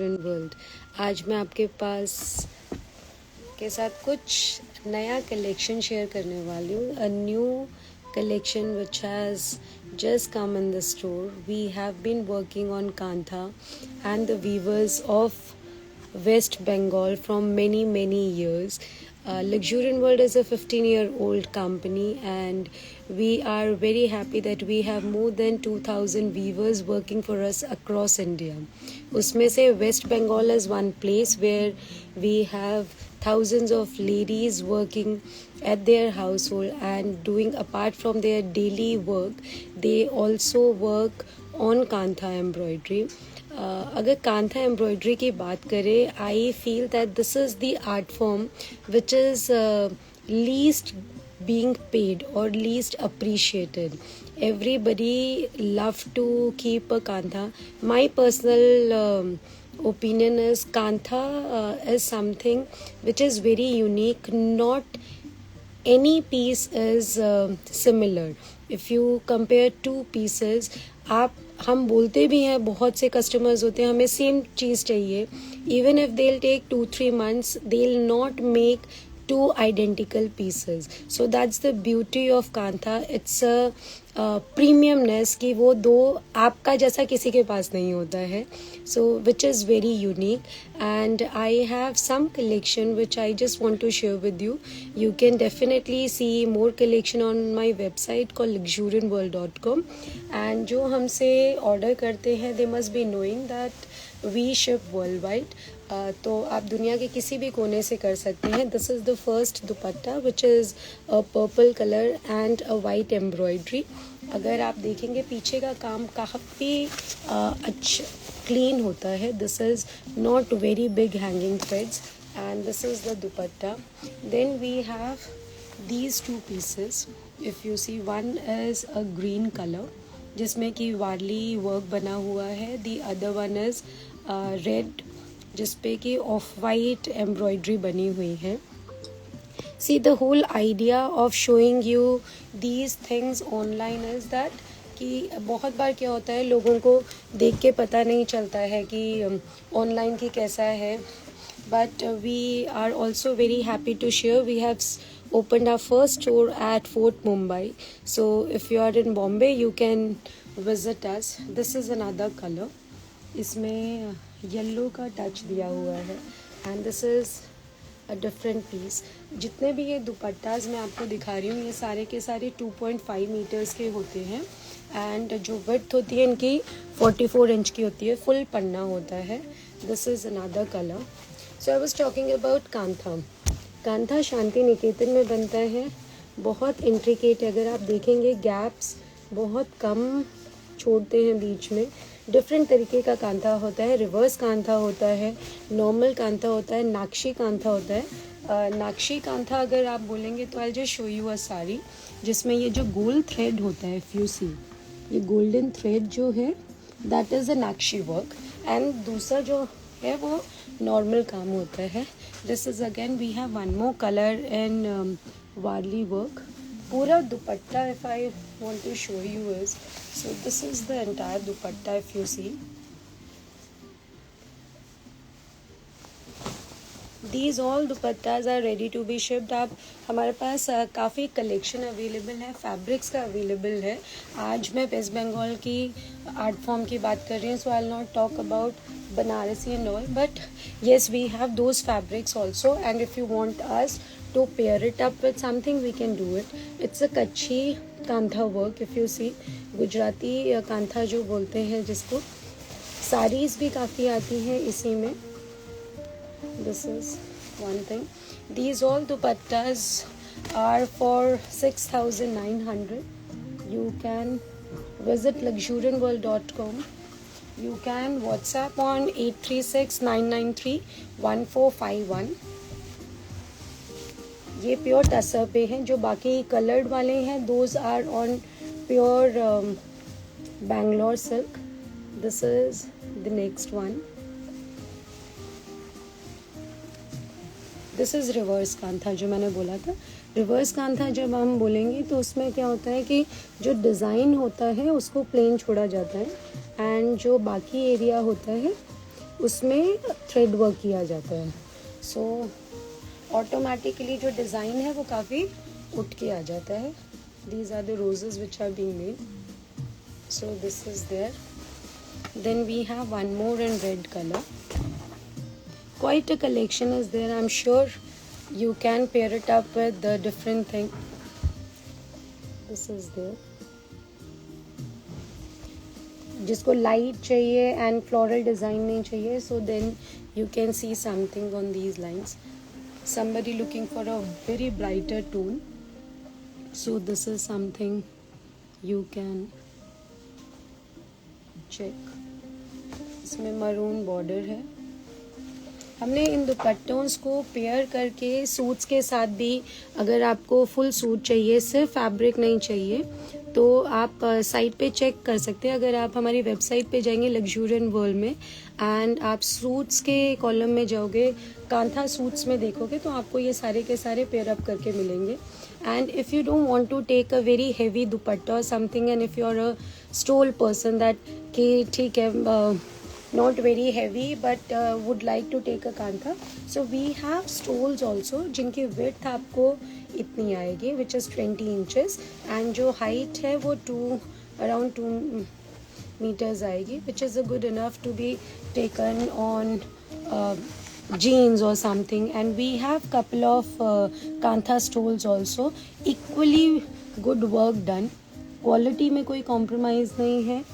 World. आज मैं आपके पास के साथ कुछ नया कलेक्शन शेयर करने वाली हूँ। A new collection which has just come in the store. We have been working on Kantha and the weavers of West Bengal from many years. Luxuriant World is a 15-year-old company and we are very happy that we have more than 2000 weavers working for us across India. उसमें से West Bengal is one place where we have thousands of ladies working at their household and doing, apart from their daily work, they also work on Kantha embroidery. अगर kantha embroidery की बात करें, I feel that this is the art form which is least being paid or least appreciated. Everybody love to keep a kantha. My personal opinion is kantha is something which is very unique. Not any piece is similar. If you compare two pieces, हम बोलते भी हैं, बहुत से customers होते हैं हमें same चीज़ चाहिए, even if they will take 2-3 months, they will not make two identical pieces. So that's the beauty of Kantha. It's a premiumness कि वो दो आपका जैसा किसी के पास नहीं होता है. So which is very unique, and I have some collection which I just want to share with you. You can definitely see more collection on my website called luxuriantworld.com. And जो हमसे order करते हैं, they must be knowing that we ship worldwide. तो आप दुनिया के किसी भी कोने से कर सकते हैं. This is the first dupatta which is a purple colour and a white embroidery. अगर आप देखेंगे पीछे का काम काफ़ी अच्छा क्लीन होता है. This is not very big hanging threads and this is the dupatta. Then we have these two pieces. If you see, one is a green colour जिसमें कि वार्ली वर्क बना हुआ है. The other one is red जिस पे कि off white embroidery बनी हुई है. See the whole idea of showing you these things online is that कि बहुत बार क्या होता है, लोगों को देख के पता नहीं चलता है कि ऑनलाइन की कैसा है. But we are also very happy to share we have opened our first store at Fort Mumbai. So if you are in Bombay, you can visit us. This is another color. इसमें yellow का touch दिया हुआ है and this is a different piece. जितने भी ये दुपट्टाज मैं आपको दिखा रही हूँ, ये सारे के सारे 2.5 मीटर्स के होते हैं एंड जो विड्थ होती है इनकी 44 इंच की होती है. फुल पन्ना होता है. This is another colour. So I was talking about Kantha. Kantha Shanti Niketan में बनता है. बहुत इंट्रिकेट, अगर आप देखेंगे गैप्स बहुत कम छोड़ते हैं बीच में. डिफरेंट तरीके का कांथा होता है. रिवर्स कांथा होता है, नॉर्मल कांथा होता है, नाक्शी कांथा होता है. नाक्शी कांथा अगर आप बोलेंगे तो आई जस्ट शो यू अ साड़ी जिसमें ये जो गोल्ड थ्रेड होता है, इफ़ यू सी, ये गोल्डन थ्रेड जो है that is a nakshi work and दूसरा जो है वो नॉर्मल काम होता है. This is again we have one more colour in Warli work. पूरा dupatta if I want to show you is, so this is the entire dupatta. If you see, these all dupattas are ready to be shipped. आप हमारे पास काफ़ी collection available है, fabrics का available है. आज मैं waste Bengal की आर्ट फॉर्म की बात कर रही हूँ, so I will not talk about Banarasi and all, but yes we have those fabrics also. And if you want us to pair it up with something, we can do it. It's a Kutchi Kantha work. If you see, Gujarati Kantha जो बोलते हैं जिसको, साड़ीज़ भी काफ़ी आती हैं इसी में. This is one thing. These all dupattas are for 6,900. You can visit luxuriantworld.com. You can WhatsApp on 836-993-1451. ये प्योर टसर पे हैं. जो बाकी कलर्ड वाले हैं those are on pure Bangalore silk. This is the next one. This is reverse kantha जो मैंने बोला था. रिवर्स कांथा जब हम बोलेंगे तो उसमें क्या होता है कि जो डिज़ाइन होता है उसको प्लेन छोड़ा जाता है एंड जो बाकी एरिया होता है उसमें थ्रेड वर्क किया जाता है। सो ऑटोमेटिकली जो डिज़ाइन है वो काफ़ी उठ के आ जाता है। These are the roses which are being made. So this is there. Then we have one more in red colour. Quite a collection is there. I'm sure you can pair it up with the different thing. This is there. जिसको light चाहिए and floral design नहीं चाहिए, so then you can see something on these lines. Somebody looking for a very brighter tone, so this is something you can check. इसमें maroon border है. हमने इन दुपट्टों को pair करके suits के साथ भी, अगर आपको फुल सूट चाहिए, सिर्फ फैब्रिक नहीं चाहिए, तो आप साइट पे चेक कर सकते हैं. अगर आप हमारी वेबसाइट पे जाएंगे लग्जूरियन वर्ल्ड में एंड आप सूट्स के कॉलम में जाओगे, कांथा सूट्स में देखोगे, तो आपको ये सारे के सारे पेयर अप करके मिलेंगे. And if you don't want to take a very heavy dupatta और something, and if you are a stole person that कि ठीक है not very heavy but would like to take a kantha, so we have stoles also जिनकी width आपको इतनी आएगी which is 20 inches and जो height है वो around 2 meters आएगी, which is good enough to be taken on jeans or something. And we have couple of kantha stoles also, equally good work done, quality में कोई compromise नहीं है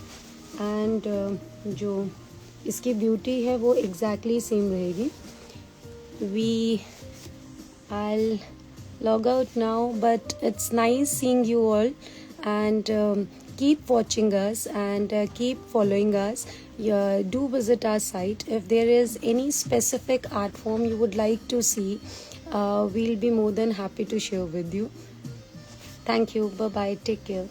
and जो इसकी ब्यूटी है वो एग्जैक्टली सेम रहेगी. I'll log out now, but it's nice seeing you all and keep watching us and keep following us. Do visit our site. If there is any specific art form you would like to see, we'll be more than happy to share with you. Thank you. Bye bye. Take care.